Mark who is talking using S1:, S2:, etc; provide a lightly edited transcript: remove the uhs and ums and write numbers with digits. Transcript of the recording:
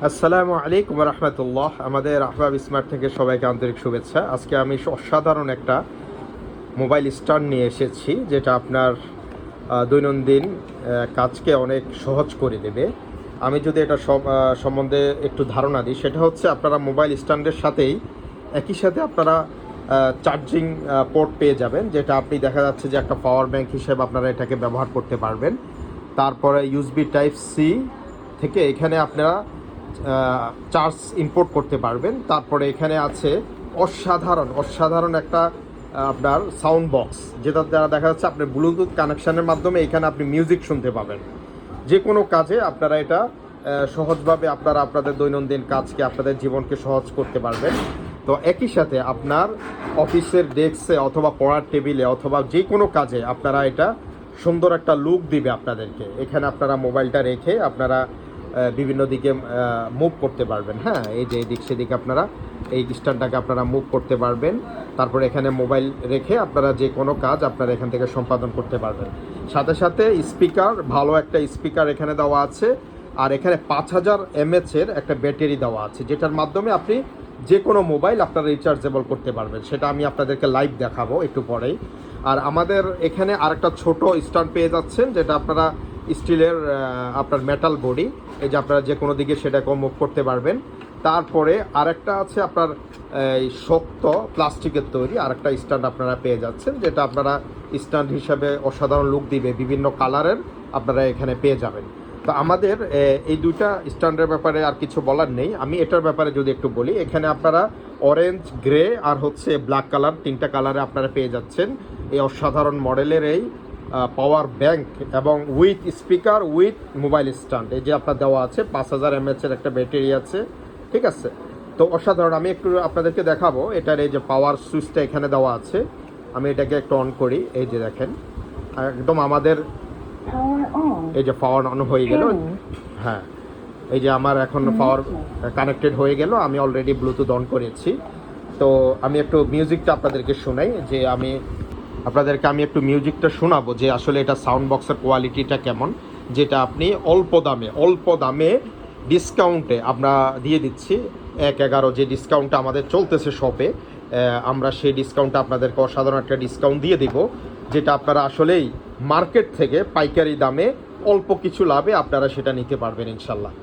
S1: আসসালামু আলাইকুম রহমতুল্লাহ। আমাদের আহবাব স্মার্ট থেকে সবাইকে আন্তরিক শুভেচ্ছা। আজকে আমি অসাধারণ একটা মোবাইল স্ট্যান্ড নিয়ে এসেছি, যেটা আপনার দৈনন্দিন কাজকে অনেক সহজ করে দেবে। আমি যদি এটা সম্বন্ধে একটু ধারণা দিই, সেটা হচ্ছে আপনারা মোবাইল স্ট্যান্ডের সাথেই একই সাথে আপনারা চার্জিং পোর্ট পেয়ে যাবেন, যেটা আপনি দেখা যাচ্ছে যে একটা পাওয়ার ব্যাংক হিসেবে আপনারা এটাকে ব্যবহার করতে পারবেন। তারপরে ইউএসবি টাইপ সি থেকে এখানে আপনারা চার্জ ইম্পোর্ট করতে পারবেন। তারপরে এখানে আছে অসাধারণ একটা আপনার সাউন্ড বক্স, যেটা দ্বারা দেখা যাচ্ছে আপনার ব্লুটুথ কানেকশানের মাধ্যমে এখানে আপনি মিউজিক শুনতে পাবেন। যে কোনো কাজে আপনারা এটা সহজভাবে আপনারা আপনাদের দৈনন্দিন কাজকে, আপনাদের জীবনকে সহজ করতে পারবেন। তো একই সাথে আপনার অফিসের ডেস্কে অথবা পড়ার টেবিলে অথবা যে কোনো কাজে আপনারা এটা সুন্দর একটা লুক দিবে আপনাদেরকে। এখানে আপনারা মোবাইলটা রেখে আপনারা বিভিন্ন দিকে মুভ করতে পারবেন। হ্যাঁ, এই যে এদিক সেদিকে আপনারা এই স্ট্যান্ডটাকে আপনারা মুভ করতে পারবেন। তারপরে এখানে মোবাইল রেখে আপনারা যে কোনো কাজ আপনারা এখান থেকে সম্পাদন করতে পারবেন। সাথে সাথে স্পিকার, ভালো একটা স্পিকার এখানে দেওয়া আছে। আর এখানে 5000 mAh একটা ব্যাটারি দেওয়া আছে, যেটার মাধ্যমে আপনি যে কোনো মোবাইল আপনারা রিচার্জেবল করতে পারবেন। সেটা আমি আপনাদেরকে লাইভ দেখাবো একটু পরেই। আর আমাদের এখানে আরেকটা ছোট স্ট্যান্ড পেয়ে যাচ্ছেন, যেটা আপনারা স্টিলের আপনার মেটাল বডি, এই যে আপনারা যে কোনো দিকে সেটাকে মুভ করতে পারবেন। তারপরে আরেকটা আছে আপনার এই শক্ত প্লাস্টিকের তৈরি আরেকটা স্ট্যান্ড আপনারা পেয়ে যাচ্ছেন, যেটা আপনারা স্ট্যান্ড হিসাবে অসাধারণ লুক দিবে, বিভিন্ন কালারের আপনারা এখানে পেয়ে যাবেন। তো আমাদের এই দুইটা স্ট্যান্ডের ব্যাপারে আর কিছু বলার নেই। আমি এটার ব্যাপারে যদি একটু বলি, এখানে আপনারা অরেঞ্জ, গ্রে আর হচ্ছে ব্ল্যাক কালার, তিনটা কালারে আপনারা পেয়ে যাচ্ছেন এই অসাধারণ মডেলের এই পাওয়ার ব্যাংক এবং with speaker with mobile stand. এই যে আপনার দেওয়া আছে 5000 mAh একটা ব্যাটারি আছে, ঠিক আছে। তো অসাধারণ। আমি একটু আপনাদেরকে দেখাবো এটার এই যে পাওয়ার সুইচটা এখানে দেওয়া আছে। আমি এটাকে একটু অন করি, এই যে দেখেন একদম আমাদের এই যে পাওয়ার অন হয়ে গেল। হ্যাঁ, এই যে আমার এখন পাওয়ার কানেক্টেড হয়ে গেল। আমি অলরেডি ব্লুটুথ অন করেছি। তো আমি একটু মিউজিকটা আপনাদেরকে শোনাই, যে আমি একটু মিউজিকটা শোনাবো যে আসলে এটা সাউন্ড বক্সের কোয়ালিটিটা কেমন, যেটা আপনি অল্প দামে ডিসকাউন্টে আমরা দিয়ে দিচ্ছি। 1/11 যে ডিসকাউন্টটা আমাদের চলতেছে শপে, আমরা সেই ডিসকাউন্টটা আপনাদেরকে অসাধারণ একটা ডিসকাউন্ট দিয়ে দিব, যেটা আপনারা আসলেই মার্কেট থেকে পাইকারি দামে অল্প কিছু লাভে আপনারা সেটা নিতে পারবেন ইনশাল্লাহ।